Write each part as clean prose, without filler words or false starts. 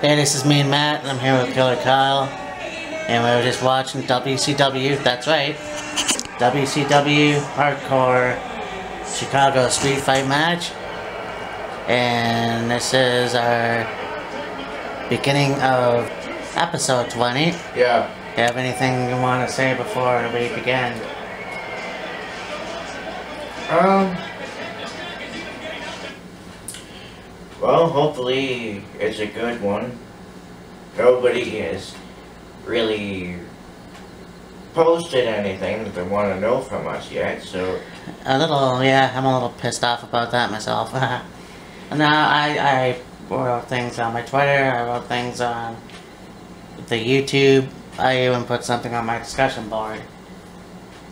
Hey, this is me and Matt, and I'm here with Killer Kyle, and we were just watching WCW, that's right, WCW Hardcore Chicago Street Fight match, and this is our beginning of episode 20. Yeah. Do you have anything you want to say before we begin? Well, hopefully it's a good one. Nobody has really posted anything that they want to know from us yet, so... I'm a little pissed off about that myself. No, I wrote things on my Twitter, I wrote things on the YouTube, I even put something on my discussion board.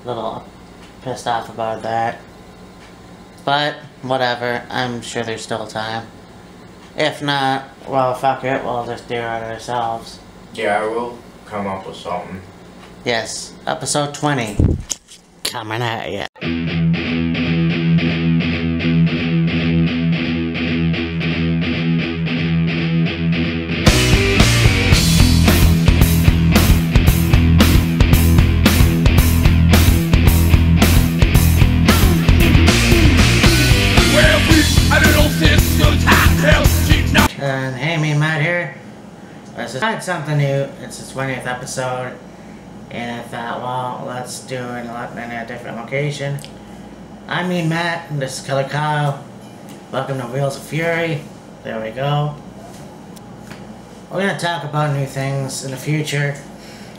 A little pissed off about that. But, whatever, I'm sure there's still time. If not, well, fuck it, we'll just do it ourselves. Yeah, we'll come up with something. Yes, episode 20. Coming at ya. Hey, me and Matt here. Let's decide something new. It's the 20th episode, and I thought, well, let's do it in a different location. I'm me and Matt, and this is Killer Kyle. Welcome to Wheelz of Fury. There we go. We're gonna talk about new things in the future.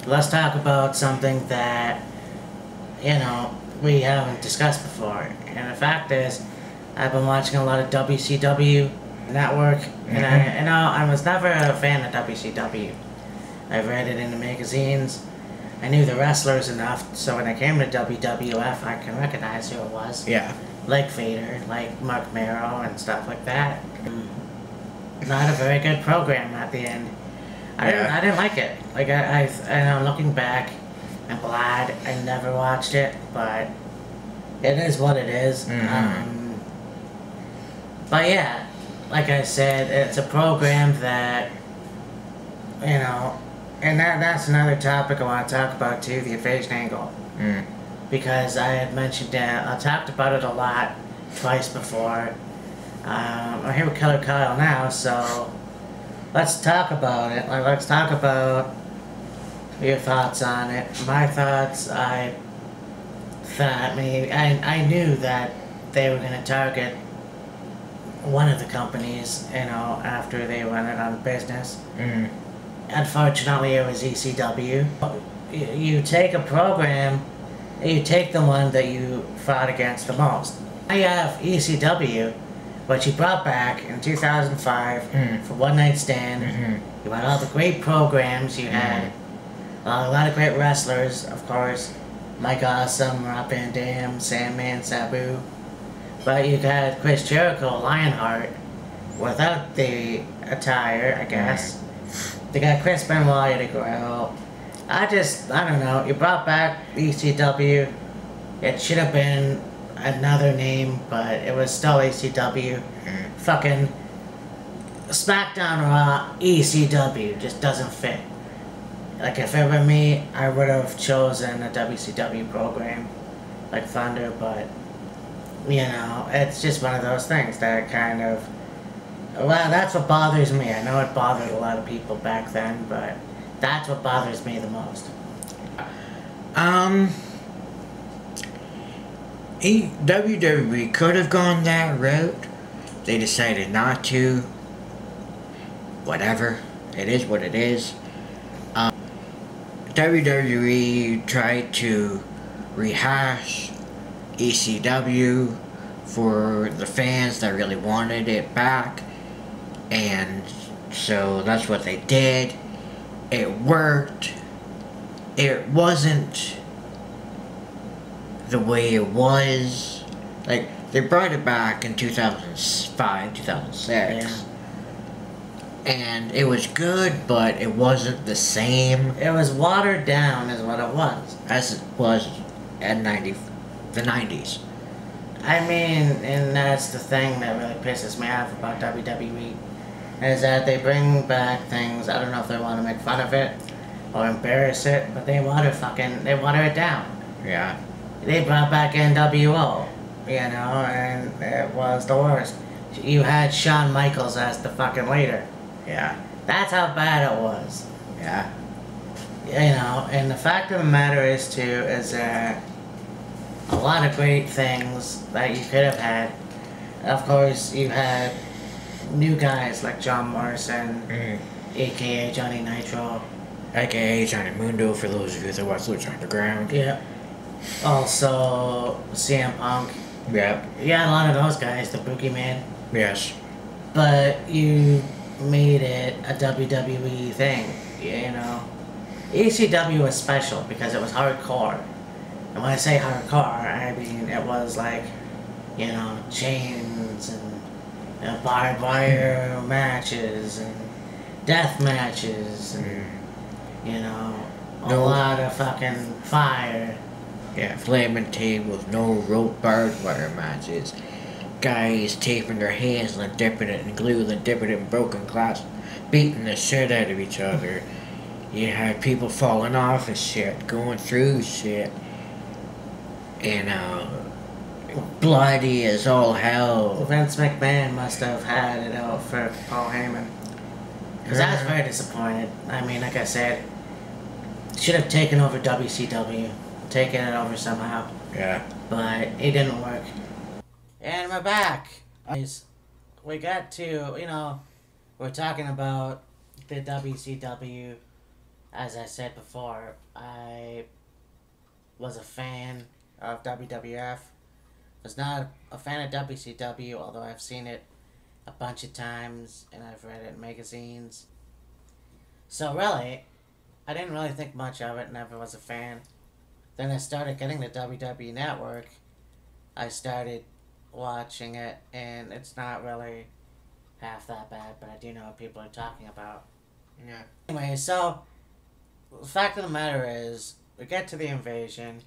Let's talk about something that, you know, we haven't discussed before. And the fact is, I've been watching a lot of WCW Network, and I was never a fan of WCW. I read it in the magazines. I knew the wrestlers enough, so when I came to WWF, I can recognize who it was. Yeah. Like Vader, like Mark Merrow, and stuff like that. Not a very good program at the end. I didn't like it. Like I'm looking back, I'm glad I never watched it, but it is what it is. But yeah. Like I said, it's a program that, you know, and that's another topic I want to talk about too, the invasion angle. Because I had mentioned that, I talked about it a lot, twice before. I'm here with Killer Kyle now, so let's talk about it. Let's talk about your thoughts on it. My thoughts, I knew that they were going to target one of the companies, you know, after they went out of business. Unfortunately, it was ECW. You take a program, you take the one that you fought against the most. Now you have ECW, which you brought back in 2005 for One Night Stand. You had all the great programs, you had a lot of great wrestlers, of course. Mike Awesome, Rob Van Dam, Sandman, Sabu. But you got Chris Jericho, Lionheart, without the attire, I guess. They got Chris Benoit to grow. I don't know, you brought back ECW. It should have been another name, but it was still ECW. Fucking SmackDown Raw, ECW, just doesn't fit. Like, if it were me, I would have chosen a WCW program, like Thunder, but... you know, it's just one of those things that kind of... well, that's what bothers me. I know it bothered a lot of people back then, but that's what bothers me the most. WWE could have gone that route. They decided not to. Whatever. It is what it is. WWE tried to rehash ECW for the fans that really wanted it back, and so that's what they did. It worked. It wasn't the way it was. Like, they brought it back in 2005, 2006. And it was good, but it wasn't the same. It was watered down is what it was. As it was in the 90s. I mean, and that's the thing that really pisses me off about WWE. is that they bring back things. I don't know if they want to make fun of it or embarrass it, but they water it down. Yeah. They brought back NWO, you know, and it was the worst. You had Shawn Michaels as the fucking leader. Yeah. That's how bad it was. Yeah. You know, and the fact of the matter is that a lot of great things that you could have had. Of course, you had new guys like John Morrison, aka Johnny Nitro, AKA Johnny Mundo for those of you that watch Lucha Underground. yeah. Also, CM Punk. Yep. Yeah, a lot of those guys, the Boogeyman. Yes. But you made it a WWE thing, you know. ECW was special because it was hardcore. And when I say hardcore, I mean it was like, you know, chains and, you know, barbed wire matches and death matches and, you know, a lot of fucking fire. Yeah, flaming tables, no rope barbed wire matches. Guys taping their hands and dipping it in glue and dipping it in broken glass, beating the shit out of each other. You had people falling off and shit, going through shit. And bloody as all hell. Vince McMahon must have had it out for Paul Heyman. Because I was very disappointed. I mean, like I said, should have taken over WCW. Taken it over somehow. Yeah. But it didn't work. And we're back. We got to, you know, we're talking about the WCW. As I said before, I was a fan of WWF. Was not a fan of WCW, although I've seen it a bunch of times and I've read it in magazines. So really, I didn't really think much of it, never was a fan. Then I started getting the WWE Network. I started watching it, and it's not really half that bad, but I do know what people are talking about. Yeah. Anyway, so, the fact of the matter is, we get to the invasion.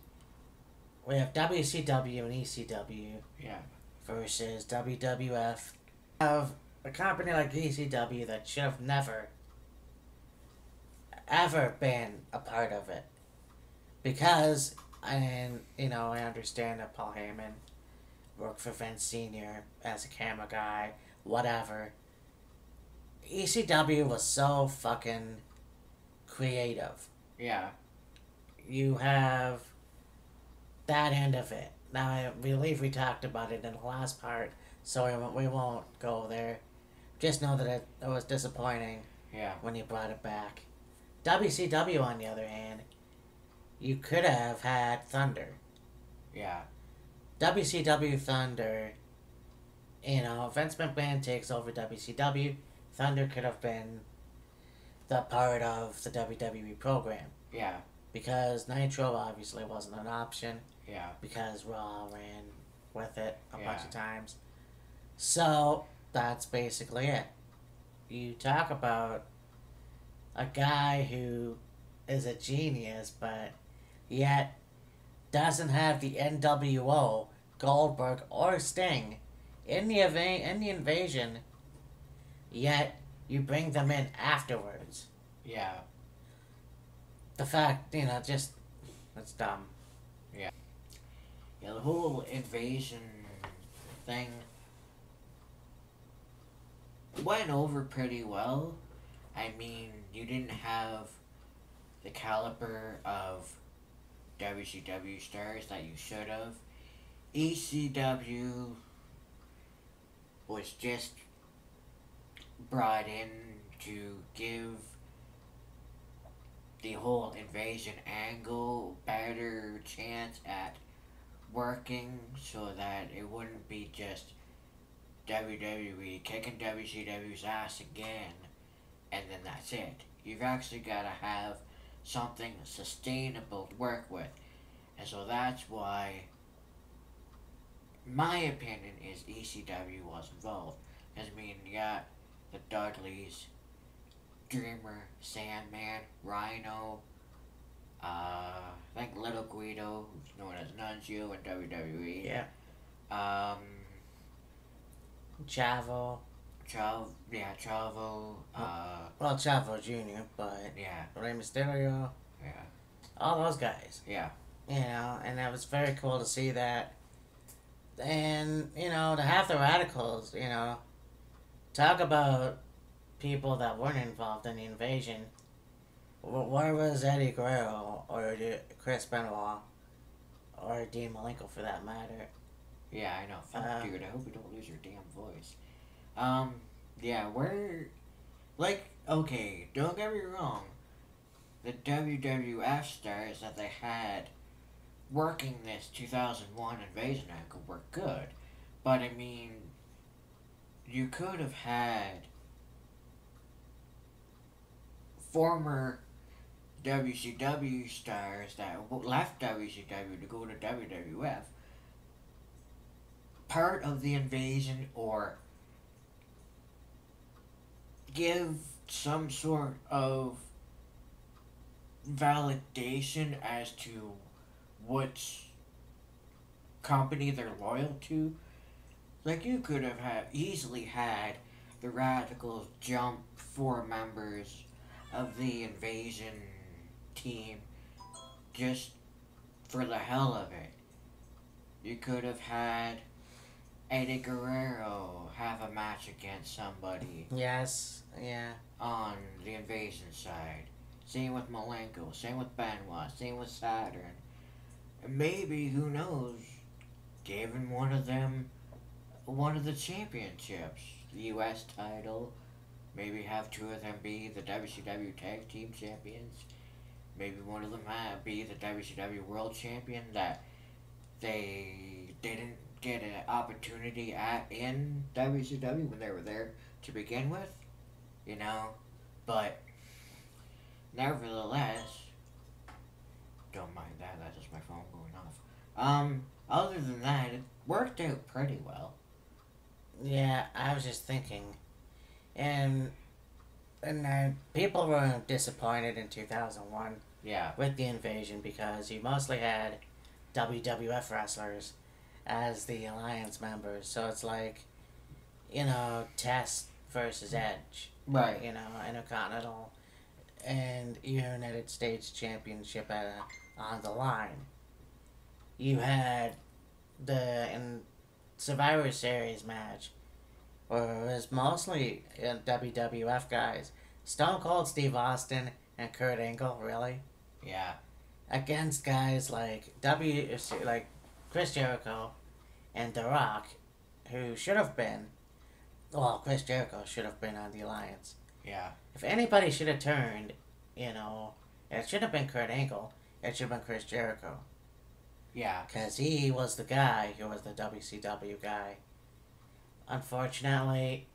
We have WCW and ECW. Yeah. Versus WWF. We have a company like ECW that should have never, ever been a part of it. Because, and you know, I understand that Paul Heyman worked for Vince Sr. as a camera guy, whatever. ECW was so fucking creative. Yeah. You have that end of it. Now, I believe we talked about it in the last part, so we won't go there. Just know that it was disappointing. Yeah. When you brought it back. WCW, on the other hand, you could have had Thunder. Yeah. WCW Thunder, you know, Vince McMahon takes over WCW. Thunder could have been the part of the WWE program. Yeah. Because Nitro obviously wasn't an option. Yeah. Because Raw ran with it a bunch of times. So, that's basically it. You talk about a guy who is a genius, but yet doesn't have the NWO, Goldberg, or Sting in the invasion, yet you bring them in afterwards. Yeah. The fact, you know, just, that's dumb. Yeah. Yeah, the whole invasion thing went over pretty well. I mean, you didn't have the caliber of WCW stars that you should have. ECW was just brought in to give the whole invasion angle better chance at working so that it wouldn't be just WWE kicking WCW's ass again and then that's it. You've actually got to have something sustainable to work with. And so that's why my opinion is ECW was involved. Because I mean, you got the Dudleys, Dreamer, Sandman, Rhino, I think Little Guido, who's known as Nunzio in WWE. Yeah. Chavo. Chavo. Well, Chavo Jr., but Yeah. Rey Mysterio, Yeah. all those guys. Yeah. You know, and it was very cool to see that. And, you know, to have the Radicals, you know, talk about people that weren't involved in the invasion. Where was Eddie Guerrero or Chris Benoit or Dean Malenko for that matter? Yeah, I know. Fuck, dude. I hope you don't lose your damn voice. Yeah, okay, don't get me wrong. The WWF stars that they had working this 2001 invasion angle were good. But, I mean, you could have had former WCW stars that left WCW to go to WWF part of the invasion, or give some sort of validation as to which company they're loyal to. Like, you could have easily had the Radicals jump 4 members of the invasion team just for the hell of it. You could have had Eddie Guerrero have a match against somebody Yes, yeah. on the invasion side. Same with Malenko, same with Benoit, same with Saturn. And maybe, who knows, giving one of them one of the championships, the US title. Maybe have 2 of them be the WCW Tag Team Champions. Maybe one of them be the WCW World Champion that they didn't get an opportunity at in WCW when they were there to begin with, you know. But nevertheless, don't mind that. That's just my phone going off. Other than that, it worked out pretty well. Yeah, I was just thinking, and people were disappointed in 2001 Yeah. with the invasion because you mostly had WWF wrestlers as the alliance members. So it's like, you know, Test versus Edge, Right. you know, Intercontinental and United States Championship on the line. You had the Survivor Series match where it was mostly WWF guys. Stone Cold Steve Austin and Kurt Angle, really? Yeah. Against guys like like Chris Jericho and The Rock, who should have been, well, Chris Jericho should have been on the Alliance. Yeah. If anybody should have turned, you know, it should have been Kurt Angle, it should have been Chris Jericho. Yeah. Because he was the guy who was the WCW guy. Unfortunately,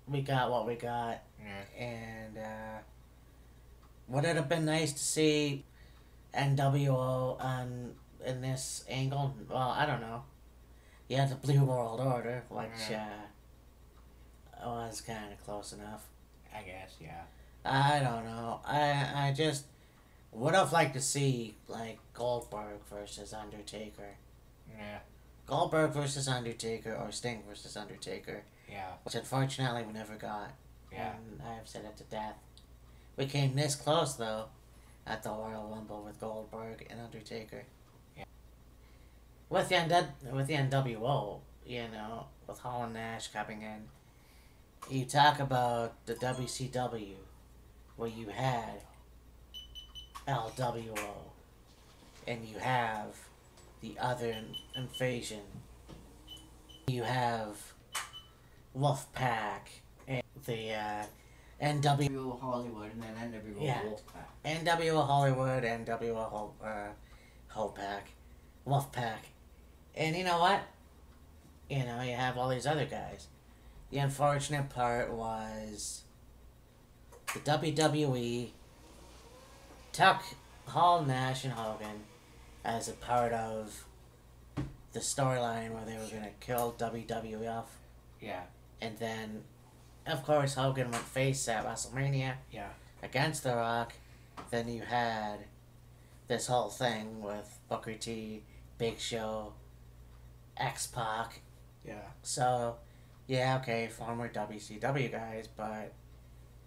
we got what we got. Yeah. And would it have been nice to see NWO in this angle? Well, I don't know. You had the Blue World Order, which was kind of close enough. I guess, yeah. I don't know. I just would have liked to see, like, Goldberg versus Undertaker. Yeah. Goldberg versus Undertaker or Sting versus Undertaker. Yeah. Which unfortunately we never got. Yeah. And I have said it to death. We came this close, though, at the Royal Rumble with Goldberg and Undertaker. Yeah. With the NWO, you know, with Hall and Nash coming in, you talk about the WCW, where you had LWO, and you have the other invasion. You have Wolfpack and the NWO Hollywood and then NWO Yeah. Wolfpack. NWO Hollywood, NWO Wolfpack. And you know what? You know, you have all these other guys. The unfortunate part was the WWE took Hall, Nash, and Hogan as a part of the storyline where they were going to kill WWF. Yeah. And then, of course, Hogan went face at WrestleMania Yeah. against The Rock. Then you had this whole thing with Booker T, Big Show, X-Pac. Yeah. So, Yeah, okay, former WCW guys, but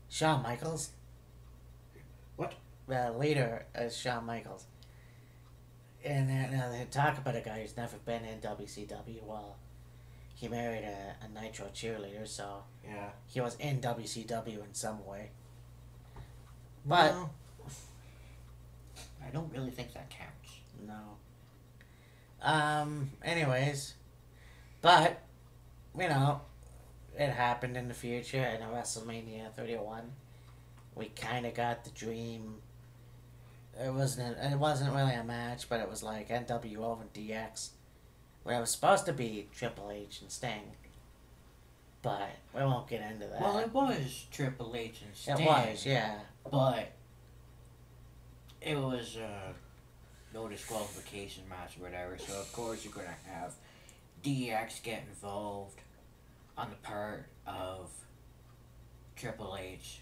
Shawn Michaels. What? The leader is Shawn Michaels. And they talk about a guy who's never been in WCW. Well, he married a Nitro cheerleader, so Yeah. he was in WCW in some way. But Well, I don't really think that counts. no. Anyways, but you know, it happened in the future in WrestleMania 31. We kind of got the dream. It wasn't really a match, but it was like NWO and DX, where it was supposed to be Triple H and Sting. But we won't get into that. Well, it was Triple H and Sting. It was, yeah. But it was no disqualification match or whatever, so of course you're going to have DX get involved on the part of Triple H,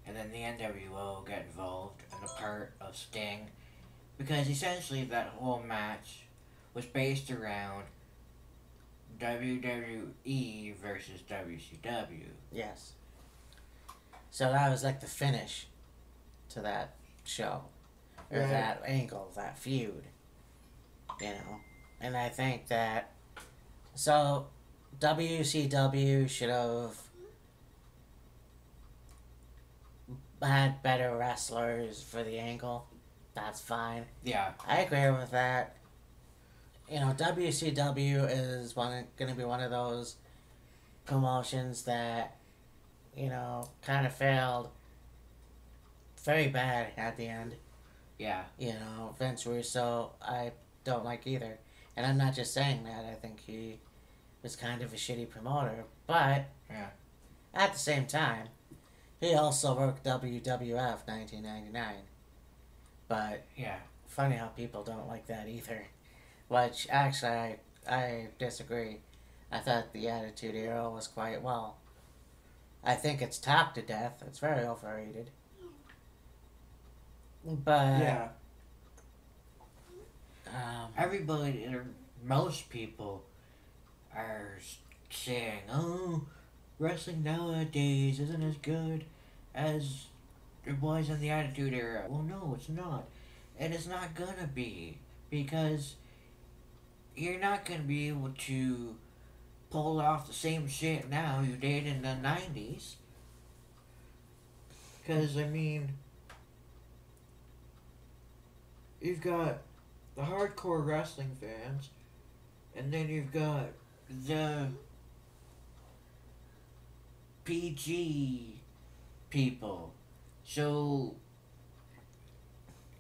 and then the NWO get involved on the part of Sting, because essentially that whole match was based around WWE versus WCW. Yes. So that was like the finish to that show. Or Right. that angle, that feud. You know? And I think that. So, WCW should have had better wrestlers for the angle. That's fine. Yeah. I agree with that. You know, WCW is going to be one of those promotions that, you know, kind of failed very bad at the end. Yeah. You know, Vince Russo, I don't like either. And I'm not just saying that. I think he was kind of a shitty promoter. But, Yeah. at the same time, he also worked WWF 1999. But, Yeah. funny how people don't like that either. Which, actually, I disagree. I thought the Attitude Era was quite well. I think it's talked to death. It's very overrated. But, Yeah. um, Everybody, or most people, are saying, "Oh, wrestling nowadays isn't as good as it was in the Attitude Era." Well, no, it's not, and it's not gonna be, because you're not gonna be able to pull off the same shit now you did in the '90s. Because I mean, you've got the hardcore wrestling fans, and then you've got the PG people. So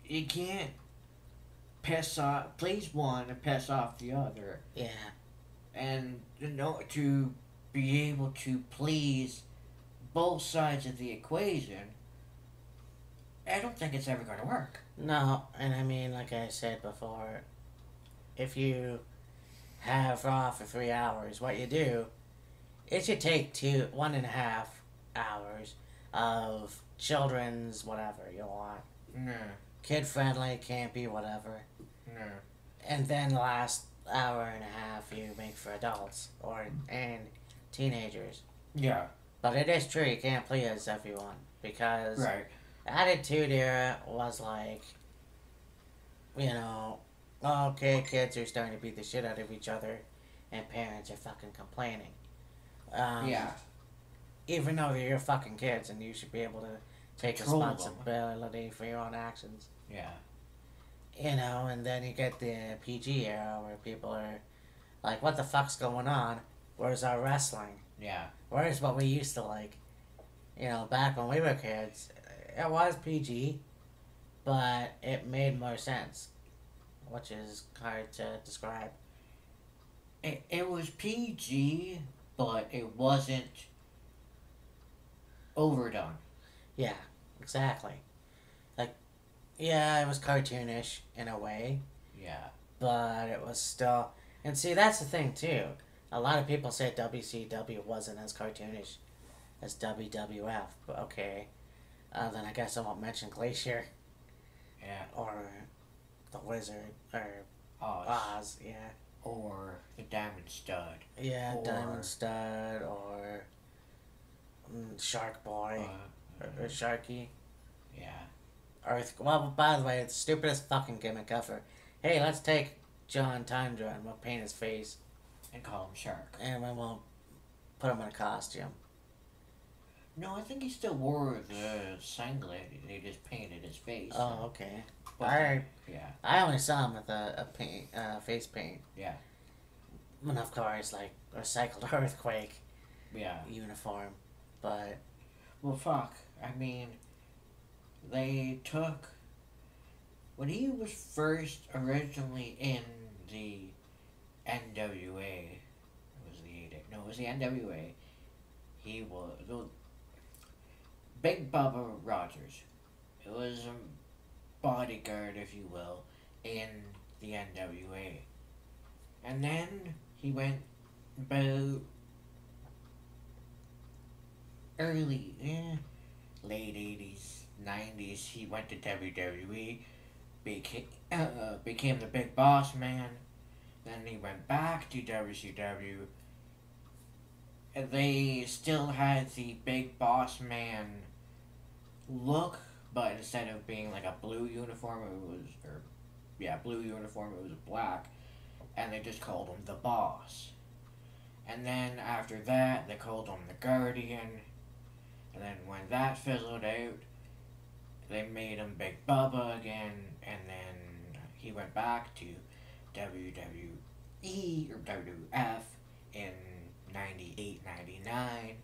you can't please one and piss off the other. yeah. And to be able to please both sides of the equation, I don't think it's ever going to work. No, and I mean, like I said before, if you have Raw for 3 hours, what you do is you take 1.5 hours of children's whatever you want. No, Kid friendly, campy, whatever. no. And then the last hour and a half you make for adults and teenagers. Yeah, But it is true, you can't please everyone. Because right. Attitude Era was like, you know, okay, kids are starting to beat the shit out of each other, and parents are fucking complaining. Yeah, Even though they're your fucking kids, and you should be able to take Control them. responsibility for your own actions. yeah, You know, and then you get the PG era where people are like, what the fuck's going on? Where's our wrestling? yeah, Where's what we used to like? You know, back when we were kids, it was PG, but it made more sense, which is hard to describe. it was PG, but it wasn't overdone. Yeah, exactly. Like, yeah, it was cartoonish in a way, Yeah, but it was still. And see, that's the thing too. A lot of people say WCW wasn't as cartoonish as WWF, but okay. Then I guess I won't mention Glacier yeah. or the Wizard or Oz. Oz. Yeah, or the Diamond Stud. Yeah, Or- Diamond Stud or Shark Boy or Sharky. Yeah. Well, by the way, it's the stupidest fucking gimmick ever. Hey, let's take John Tundra and we'll paint his face And call him Shark. and we won't put him in a costume. No, I think he still wore the singlet. They just painted his face. Oh, okay. But yeah. I only saw him with a face paint. Yeah. And of course, like, recycled Earthquake Yeah. uniform. But, Well, fuck. I mean, they took. When he was first originally in the NWA, it was the no, it was the NWA. He was Big Bubba Rogers. It was a bodyguard, if you will, in the NWA. And then he went about late 80s, 90s, he went to WWE, became the Big Boss Man. Then he went back to WCW. And they still had the Big Boss Man look, but instead of being like a blue uniform, blue uniform, it was black. And they just called him the Boss. And then after that, they called him the Guardian. And then when that fizzled out, they made him Big Bubba again, and then he went back to WWE or WWF in 98, 99,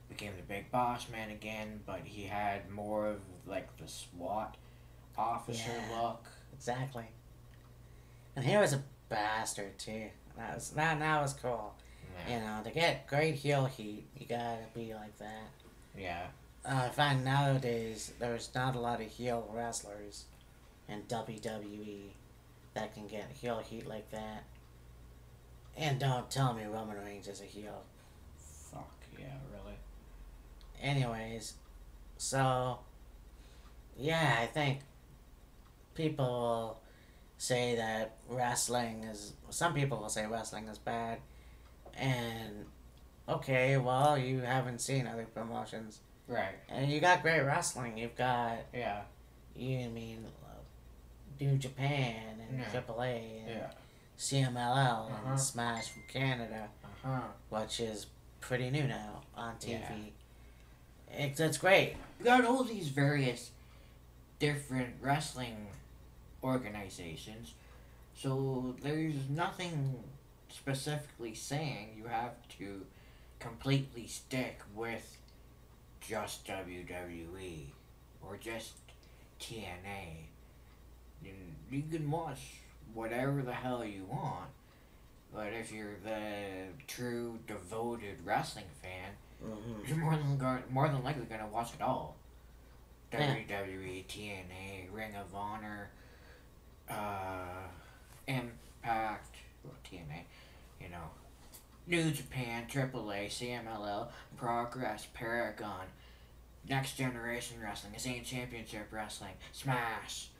became the Big Boss Man again, but he had more of like the SWAT officer look. exactly. And he was a bastard too. That was cool. Yeah. You know, to get great heel heat, you gotta be like that. Yeah. I find nowadays there's not a lot of heel wrestlers in WWE that can get heel heat like that. And don't tell me Roman Reigns is a heel. Fuck, yeah, really. Anyways, so, yeah, I think people will say that some people will say wrestling is bad. And, okay, well, you haven't seen other promotions. Right. And you got great wrestling. You've got, Yeah. New Japan and Yeah. AAA and Yeah. CMLL Uh-huh. and Smash from Canada, which is pretty new now on TV. It's great. You got all these various different wrestling organizations, so there's nothing specifically saying you have to completely stick with just WWE or just TNA. You can watch whatever the hell you want, but if you're the true devoted wrestling fan, you're more than likely gonna watch it all. Yeah. WWE, TNA, Ring of Honor, Impact, well, TNA, New Japan, AAA, CMLL, Progress, Paragon, Next Generation Wrestling, Insane Championship Wrestling, Smash,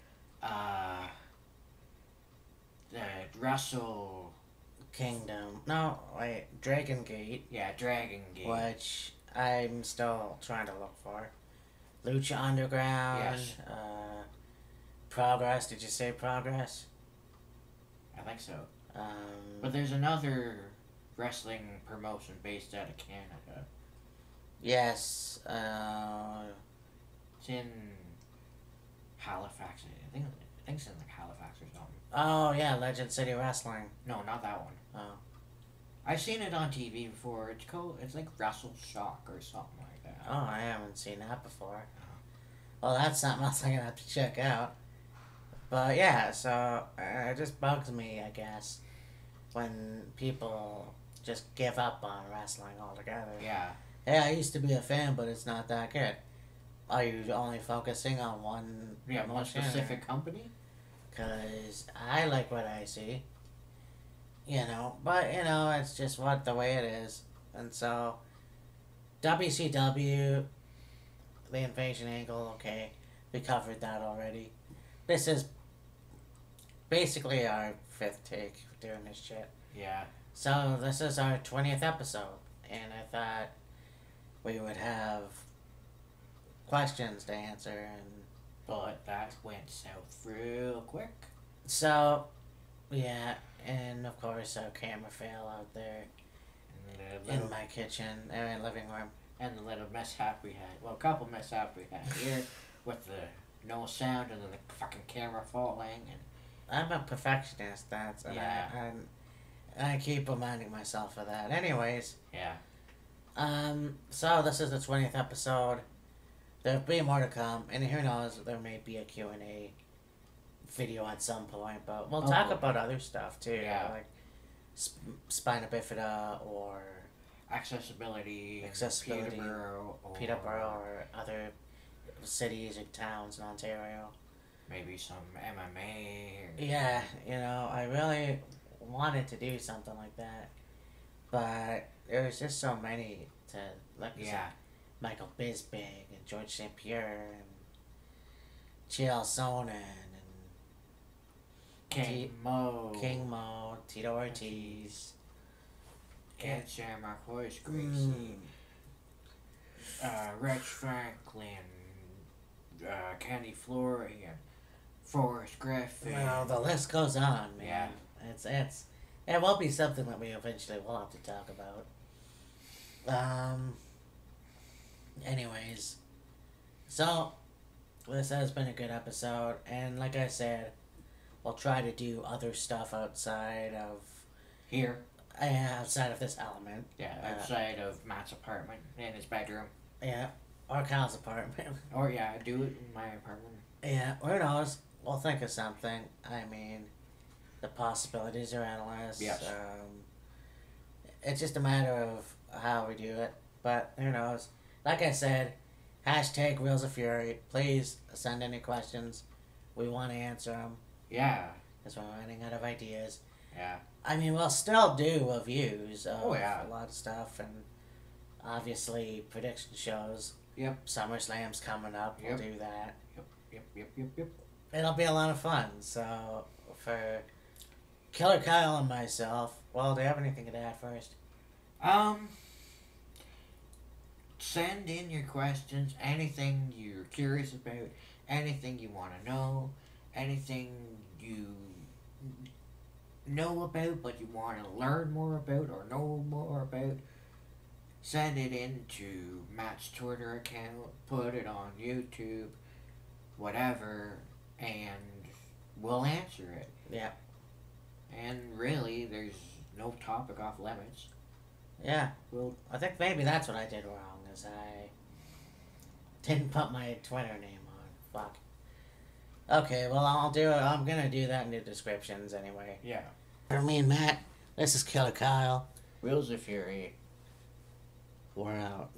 the Wrestle, Kingdom. No, wait. Dragon Gate, Dragon Gate. which I'm still trying to look for. Lucha Underground. Yes. Progress. Did you say Progress? I think so. Um, But there's another wrestling promotion based out of Canada. yes. It's in Halifax. I think it's in like Halifax or something. Oh yeah, Legend City Wrestling. No, not that one. Oh. I've seen it on TV before. It's like Wrestle Shock or something like that. Oh, I haven't seen that before. Well, that's something else I'm gonna have to check out. But yeah, so it just bugs me, I guess, when people just give up on wrestling altogether. Yeah. Hey, I used to be a fan, but it's not that good. Are you only focusing on one? One promotion? specific company? Because I like what I see. But it's just the way it is. And so, WCW, the invasion angle, okay, we covered that already. This is basically our fifth take for doing this shit. Yeah. So this is our 20th episode, and I thought we would have questions to answer, and But that went south real quick. so yeah, and of course our camera fail out there in my kitchen and living room. And the little mishap we had. Well, a couple mishaps we had here with the no sound and then the fucking camera falling. And I'm a perfectionist, that's Yeah. I keep reminding myself of that. Anyways, yeah. so this is the 20th episode. There'll be more to come, and who knows, there may be a Q&A video at some point, but we'll talk about other stuff too, Yeah. like spina bifida or Accessibility. Peterborough or other cities or towns in Ontario. Maybe some MMA. Yeah, I really wanted to do something like that, but there's just so many to look at. Yeah. Michael Bisping and George St. Pierre and Chael Sonnen and King Mo. King Mo, Tito Ortiz. Can't say Marquez Gracie. Rich Franklin. Kenny Florian. Forrest Griffin. Well, the list goes on, man. Yeah. It will be something that we eventually will have to talk about. Anyways, so this has been a good episode, and like I said, we'll try to do other stuff outside of this element. Yeah, outside of Matt's apartment in his bedroom. Yeah, or Kyle's apartment. Or yeah, do it in my apartment. Yeah, who knows? We'll think of something. I mean, the possibilities are endless. Yes. It's just a matter of how we do it. But who knows? Like I said, hashtag Wheelz of Fury. Please send any questions. We want to answer them. Yeah. Because we're running out of ideas. Yeah. I mean, we'll still do reviews of yeah. a lot of stuff. And obviously, prediction shows. Yep. SummerSlam's coming up. Yep. We'll do that. Yep. It'll be a lot of fun. So, for Killer Kyle and myself, well, do you have anything to add first? Send in your questions, anything you're curious about, anything you want to know, anything you know about but you want to learn more about or know more about. Send it in to Matt's Twitter account, put it on YouTube, whatever, and we'll answer it. Yeah. And really, there's no topic off limits. Yeah. We'll I think maybe that's what I did wrong, is I didn't put my Twitter name on. Fuck. Okay, well, I'm gonna do that in the descriptions anyway. Yeah. For me and Matt, this is Killer Kyle. Wheelz of Fury. We're out.